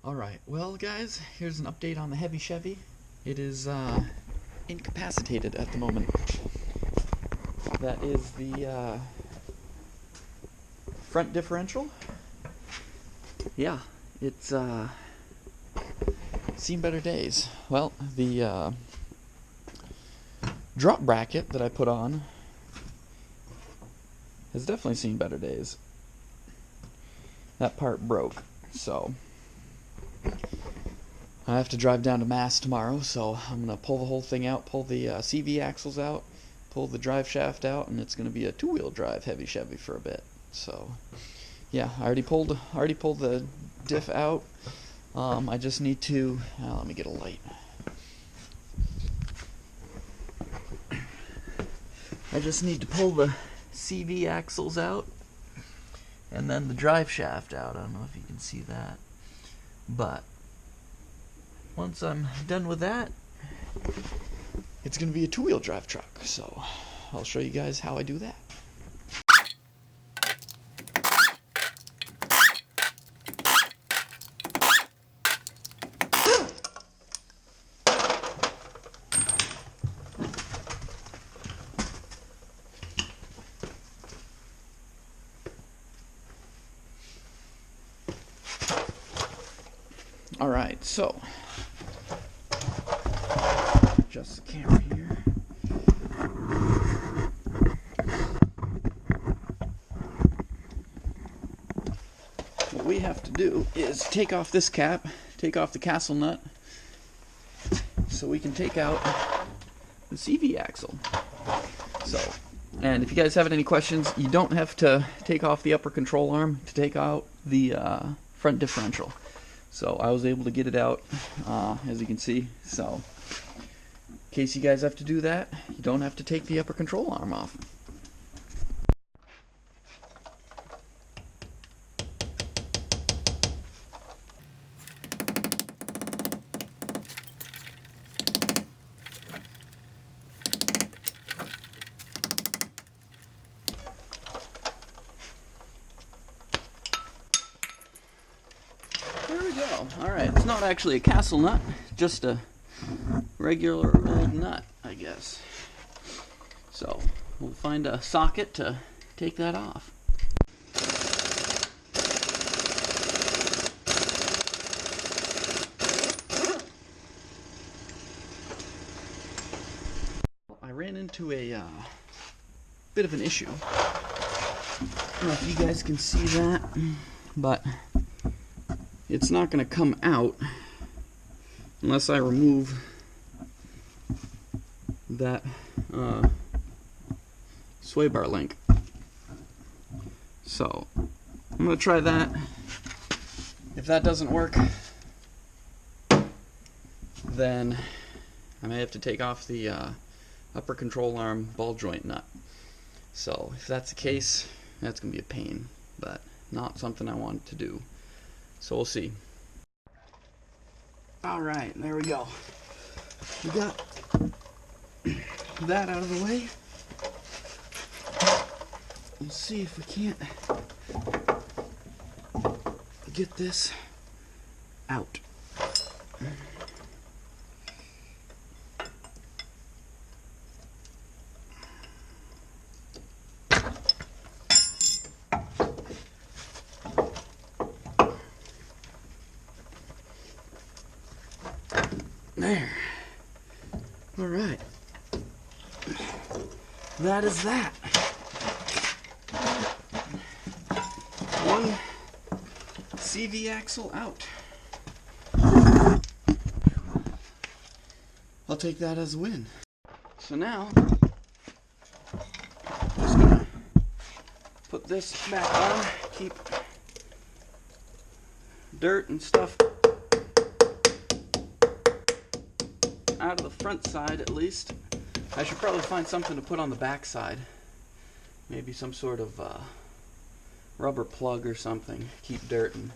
Alright, well guys, here's an update on the heavy Chevy. It is incapacitated at the moment. That is the front differential. Yeah, it's seen better days. Well, the drop bracket that I put on has definitely seen better days. That part broke, so I have to drive down to Mass tomorrow, so I'm going to pull the whole thing out, pull the CV axles out, pull the drive shaft out, and it's going to be a two-wheel drive heavy Chevy for a bit. So, yeah, I already pulled the diff out. I just need to, let me get a light. I just need to pull the CV axles out, and then the drive shaft out. I don't know if you can see that, but once I'm done with that, it's going to be a two-wheel drive truck. So I'll show you guys how I do that. Alright, so adjust the camera here. What we have to do is take off this cap, take off the castle nut, so we can take out the CV axle. So, and if you guys have any questions, you don't have to take off the upper control arm to take out the front differential. So I was able to get it out, as you can see. So in case you guys have to do that, you don't have to take the upper control arm off. There we go. Alright, it's not actually a castle nut, just a regular old nut, I guess. So, we'll find a socket to take that off. I ran into a bit of an issue. I don't know if you guys can see that, but it's not going to come out unless I remove that sway bar link. So I'm going to try that. If that doesn't work, then I may have to take off the upper control arm ball joint nut. So if that's the case, that's going to be a pain, but not something I want to do. So we'll see. Alright, there we go. We got that out of the way. Let's see if we can't get this out. There. Alright. That is that. One CV axle out. I'll take that as a win. So now, just gonna put this back on, keep dirt and stuff out of the front side at least. I should probably find something to put on the back side. Maybe some sort of rubber plug or something. Keep dirt and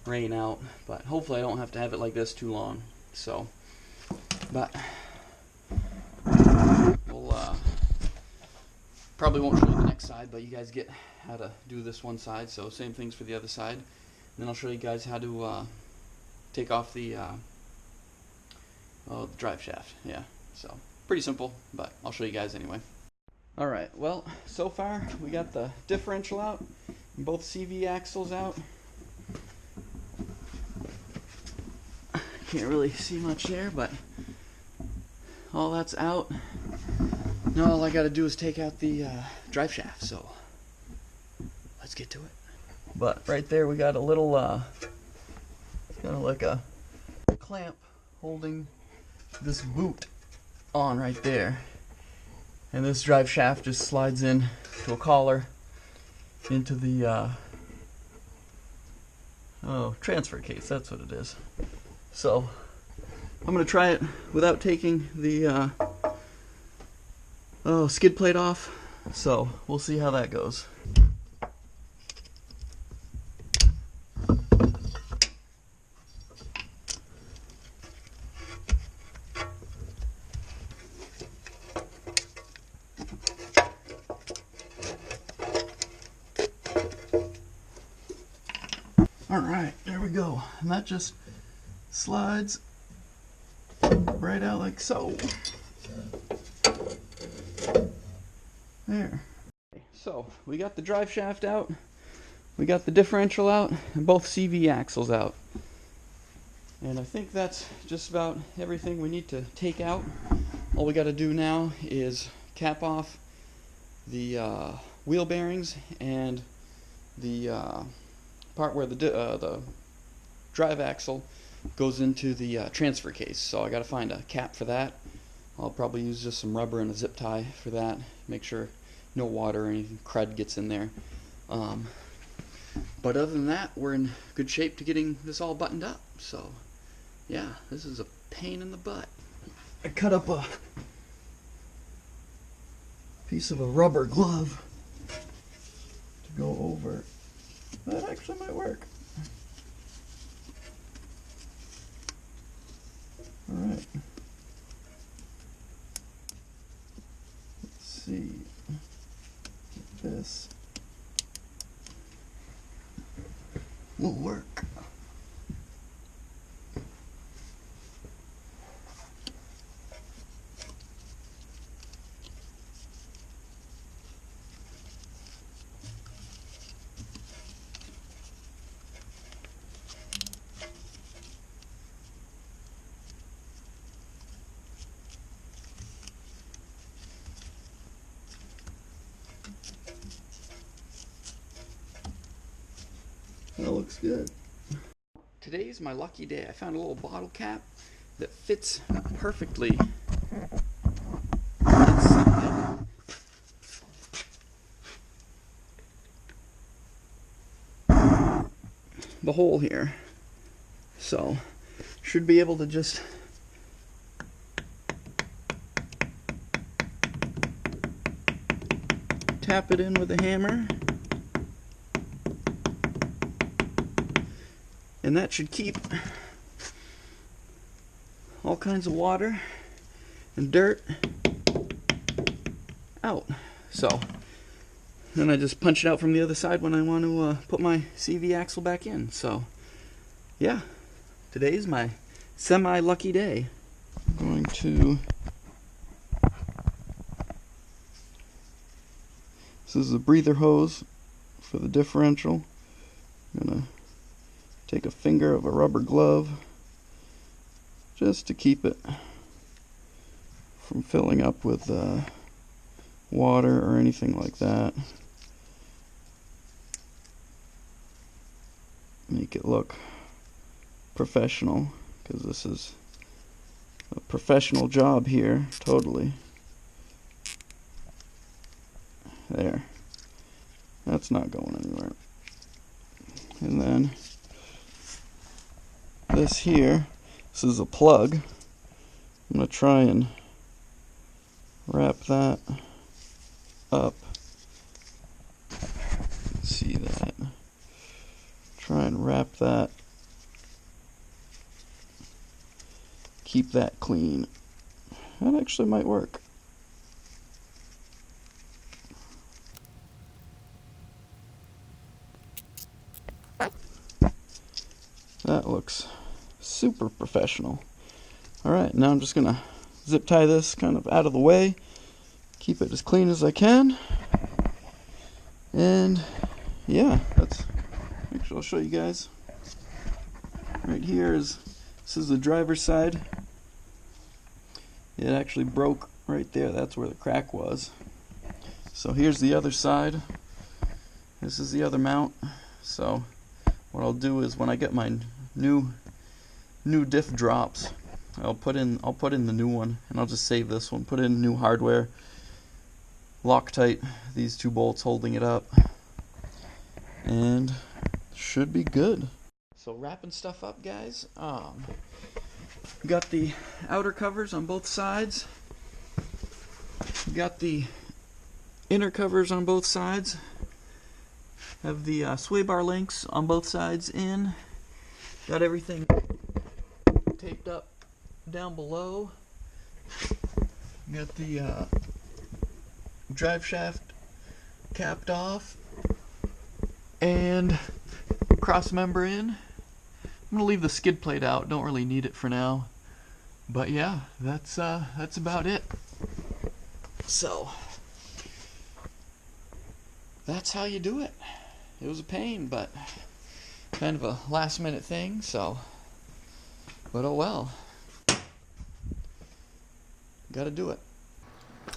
rain out. But hopefully I don't have to have it like this too long. So, but we'll probably won't show you the next side, but you guys get how to do this one side. So same things for the other side. And then I'll show you guys how to take off the drive shaft. Yeah, so pretty simple, but I'll show you guys anyway. Alright, well, so far we got the differential out, and both CV axles out. Can't really see much there, but all that's out. Now all I gotta do is take out the drive shaft, so let's get to it. But right there we got a little, kind of like a clamp holding this boot on right there. And this drive shaft just slides in to a collar into the transfer case. That's what it is. So I'm gonna try it without taking the skid plate off. So we'll see how that goes. Alright, there we go. And that just slides right out like so. There. So, we got the drive shaft out, we got the differential out, and both CV axles out. And I think that's just about everything we need to take out. All we got to do now is cap off the wheel bearings and the part where the drive axle goes into the transfer case. So I got to find a cap for that. I'll probably use just some rubber and a zip tie for that. Make sure no water or any crud gets in there. But other than that, we're in good shape to getting this all buttoned up. So yeah, this is a pain in the butt. I cut up a piece of a rubber glove to go over. That actually might work. Alright. Let's see. If this will work. That looks good. Today's my lucky day. I found a little bottle cap that fits perfectly inside the hole here. So, should be able to just tap it in with a hammer. And that should keep all kinds of water and dirt out. So then I just punch it out from the other side when I want to put my CV axle back in. So yeah, today's my semi-lucky day. I'm going to... This is a breather hose for the differential. I'm going to take a finger of a rubber glove just to keep it from filling up with water or anything like that. Make it look professional, because this is a professional job here, totally. There. That's not going anywhere. And then this here, this is a plug. I'm going to try and wrap that up. See that? Try and wrap that. Keep that clean. That actually might work. That looks Super professional. Alright, now I'm just going to zip tie this kind of out of the way. Keep it as clean as I can. And yeah, actually I'll show you guys. Right here this is the driver's side. It actually broke right there. That's where the crack was. So here's the other side. This is the other mount. So what I'll do is when I get my new diff drops, I'll put in the new one, and I'll just save this one. Put in new hardware. Loctite these two bolts holding it up, and should be good. So wrapping stuff up, guys. Got the outer covers on both sides. Got the inner covers on both sides. Have the sway bar links on both sides in. Got everything taped up down below. Got the drive shaft capped off and cross member in. I'm gonna leave the skid plate out. Don't really need it for now. But yeah, that's about it. So that's how you do it. It was a pain, but kind of a last minute thing, so but oh well. Gotta do it.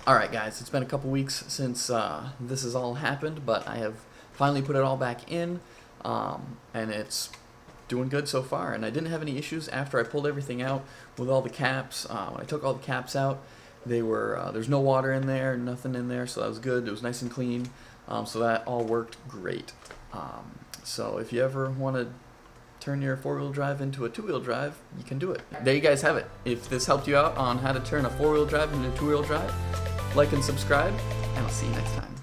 Alright guys, it's been a couple weeks since this has all happened, but I have finally put it all back in, and it's doing good so far. And I didn't have any issues after I pulled everything out with all the caps. When I took all the caps out, they were there's no water in there, nothing in there, so that was good. It was nice and clean, so that all worked great. So if you ever want to turn your four-wheel drive into a two-wheel drive, you can do it. There you guys have it. If this helped you out on how to turn a four-wheel drive into a two-wheel drive, like and subscribe, and I'll see you next time.